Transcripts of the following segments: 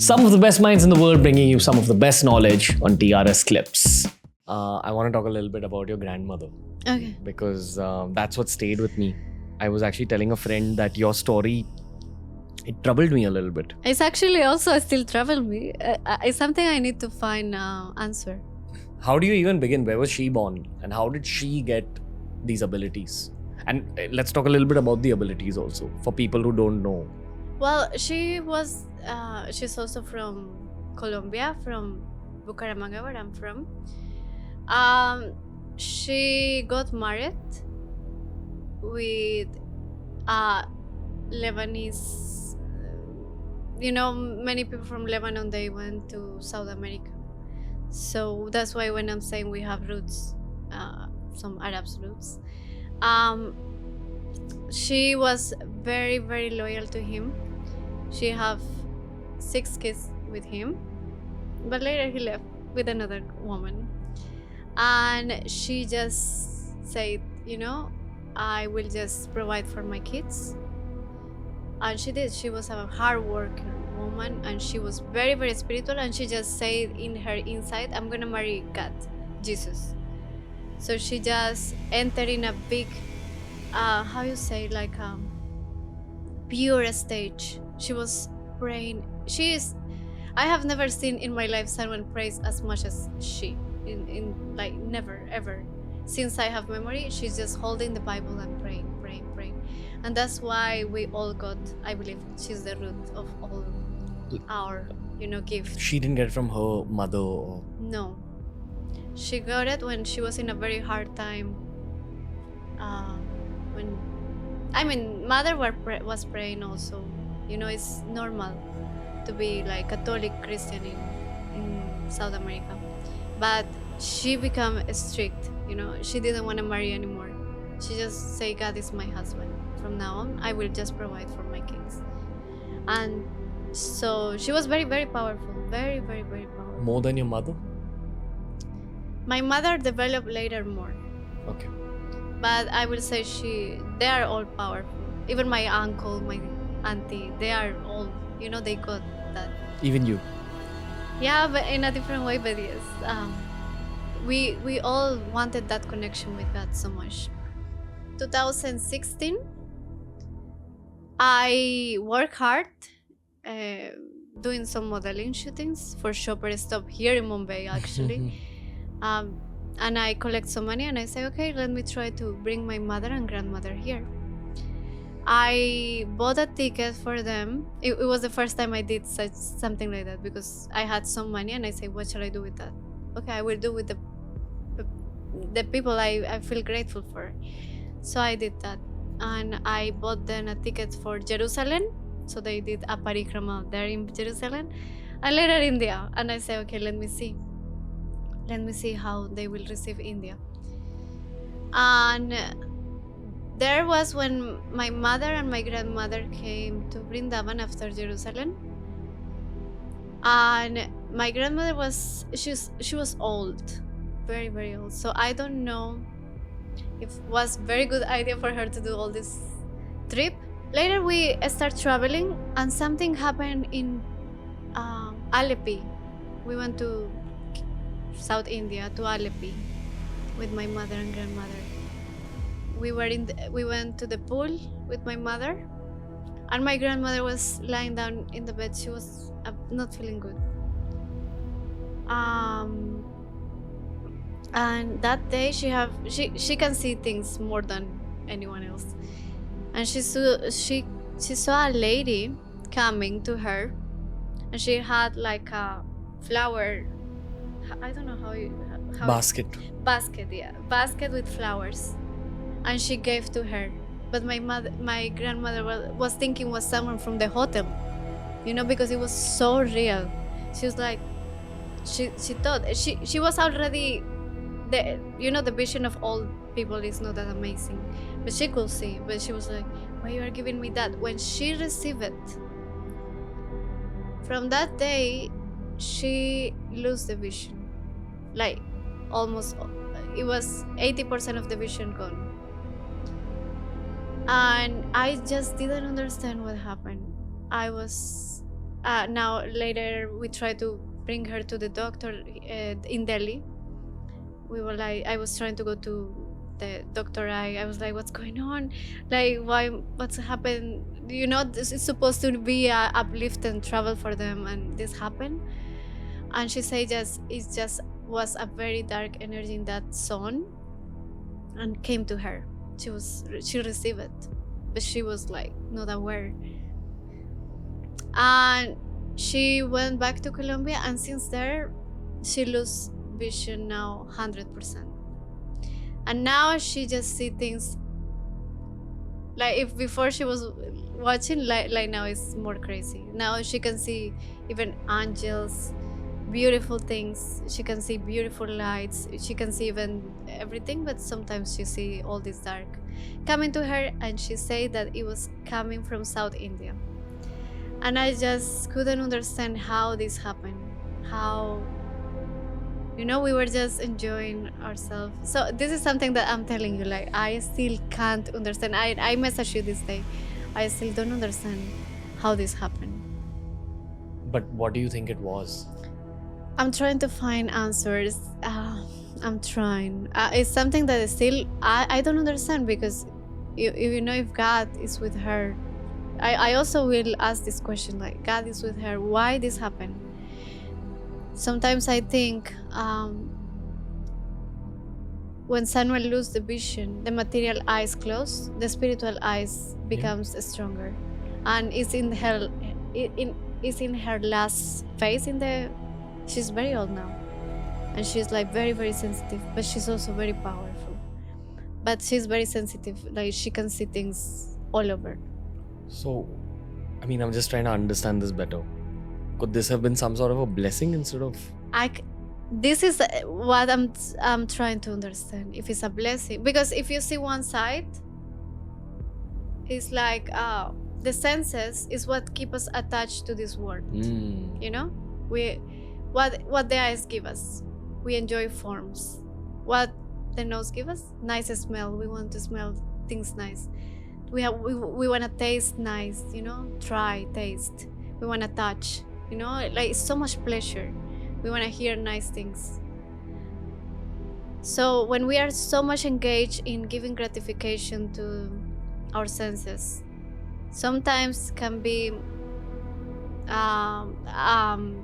Some of the best minds in the world bringing you some of the best knowledge on TRS Clips. I want to talk a little bit about your grandmother. Okay. Because that's what stayed with me. I was actually telling a friend that your story, it troubled me a little bit. It's actually also still trouble me. It's something I need to find answer. How do you even begin? Where was she born? And how did she get these abilities? And let's talk a little bit about the abilities also, for people who don't know. Well, she's also from Colombia, from Bucaramanga, where I'm from. She got married with a Lebanese. Many people from Lebanon, they went to South America. So that's why when I'm saying we have roots, some Arabs roots. She was very, very loyal to him. She have 6 kids with him, but later he left with another woman. And she just said, I will just provide for my kids. And she did. She was a hard working woman, and she was very, very spiritual. And she just said in her inside, I'm gonna marry God, Jesus. So she just entered in a big, pure stage. She was praying. I have never seen in my life someone prays as much as she. Never, ever. Since I have memory, she's just holding the Bible and praying. And that's why we all got, I believe, she's the root of all our, gifts. She didn't get it from her mother or... No. She got it when she was in a very hard time. Mother was praying also. It's normal to be like Catholic Christian in South America. But she became strict, she didn't want to marry anymore. She just say, God is my husband. From now on, I will just provide for my kids. And so she was very, very powerful. Very, very, very powerful. More than your mother? My mother developed later more. Okay. But I will say they are all powerful. Even my uncle, my auntie, they are all, they got that. Even you? Yeah, but in a different way, but yes. We all wanted that connection with God so much. 2016, I work hard doing some modeling shootings for Shopper Stop here in Mumbai, actually. And I collect some money and I say, okay, let me try to bring my mother and grandmother here. I bought a ticket for them. It was the first time I did something like that because I had some money and I say, what shall I do with that? Okay, I will do with the people I feel grateful for. So I did that. And I bought them a ticket for Jerusalem. So they did a parikrama there in Jerusalem. And later India. And I say, okay, let me see. Let me see how they will receive India. And there was when my mother and my grandmother came to Vrindavan after Jerusalem. And my grandmother she was old, very, very old. So I don't know if it was very good idea for her to do all this trip. Later we start traveling and something happened in Alleppey. We went to South India, to Alleppey with my mother and grandmother. We went to the pool with my mother, and my grandmother was lying down in the bed. She was not feeling good. And that day she can see things more than anyone else, and she saw a lady coming to her, and she had like a flower. I don't know how basket. Basket with flowers. And she gave to her, but my grandmother was thinking was someone from the hotel, because it was so real. She was like, she thought she was already the vision of old people is not that amazing, but she could see. But she was like, why you are giving me that? When she received it, from that day, she lost the vision, like almost. It was 80% of the vision gone. And I just didn't understand what happened. I was now later we tried to bring her to the doctor in Delhi. We were like, I was trying to go to the doctor. I was like, what's going on? Like, what's happened? You know, this is supposed to be a uplift and travel for them, and this happened. And she said it just was a very dark energy in that zone and came to her. She received it, but she was like not aware. And she went back to Colombia, and since there she lose vision now 100%. And now she just see things like if before she was watching, like now it's more crazy. Now she can see even angels, beautiful things. She can see beautiful lights. She can see even everything, but sometimes she see all this dark coming to her, and she said that it was coming from South India. And I just couldn't understand how this happened. How, you know, we were just enjoying ourselves. So this is something that I'm telling you, like, I still can't understand. I messaged you this day. I still don't understand how this happened. But what do you think it was? I'm trying to find answers. I'm trying. It's something that is still, I don't understand, because you know, if God is with her, I also will ask this question, like, God is with her, why this happened? Sometimes I think when someone loses the vision, the material eyes close, the spiritual eyes becomes stronger, and it's in her last phase. She's very old now, and she's like very, very sensitive, but she's also very powerful. But she's very sensitive, like she can see things all over. So, I mean, I'm just trying to understand this better. Could this have been some sort of a blessing instead of... This is what I'm trying to understand, if it's a blessing. Because if you see one side, it's like the senses is what keep us attached to this world. You know, what the eyes give us, we enjoy forms. What the nose give us, nice smell. We want to smell things nice. We want to taste nice. You know, try, taste. We want to touch. You know, like it's so much pleasure. We want to hear nice things. So when we are so much engaged in giving gratification to our senses, sometimes can be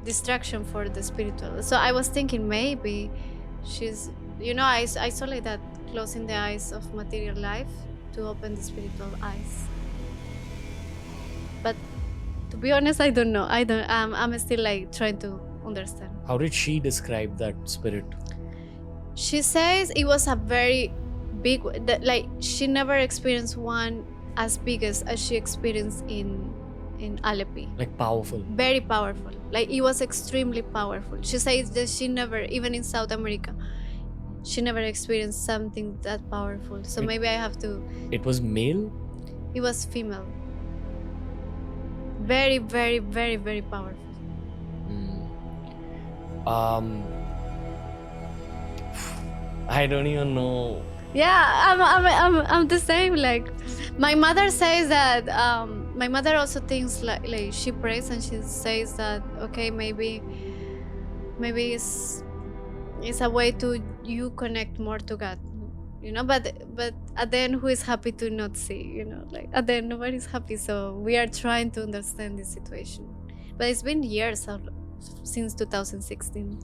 distraction for the spiritual. So I was thinking maybe she's, you know, I saw like that, closing the eyes of material life to open the spiritual eyes. But to be honest, I don't know. I'm still like trying to understand. How did she describe that spirit? She says it was a very big, like she never experienced one as big as she experienced in Alleppey. Like powerful. Very powerful. Like it was extremely powerful. She says that she never, even in South America, she never experienced something that powerful. So maybe I have to... It was male? It was female. Very, very, very, very powerful. I don't even know. Yeah, I'm the same. Like, my mother says that. My mother also thinks like she prays and she says that okay, maybe it's a way to you connect more to God, you know. But at the end, who is happy to not see? You know, like at the end, nobody's happy. So we are trying to understand this situation. But it's been years since 2016.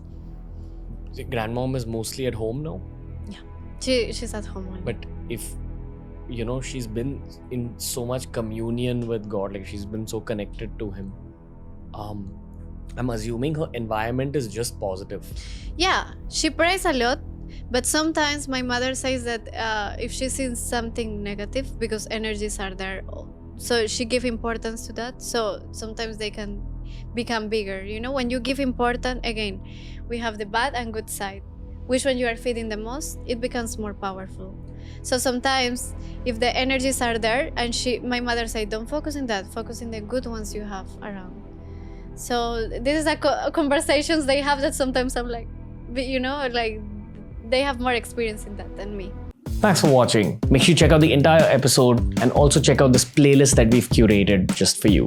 The grandmom is mostly at home now? Yeah, she's at home only. But if, you know, she's been in so much communion with God, like she's been so connected to Him, I'm assuming her environment is just positive. Yeah, she prays a lot, but sometimes my mother says that if she sees something negative, because energies are there, so she gives importance to that. So sometimes they can become bigger. You know, when you give importance, again, we have the bad and good side. Which one you are feeding the most, it becomes more powerful. So sometimes if the energies are there, and my mother said, don't focus on that, focus on the good ones you have around. So this is a conversations they have that sometimes I'm like, you know, like they have more experience in that than me. Thanks for watching. Make sure you check out the entire episode and also check out this playlist that we've curated just for you.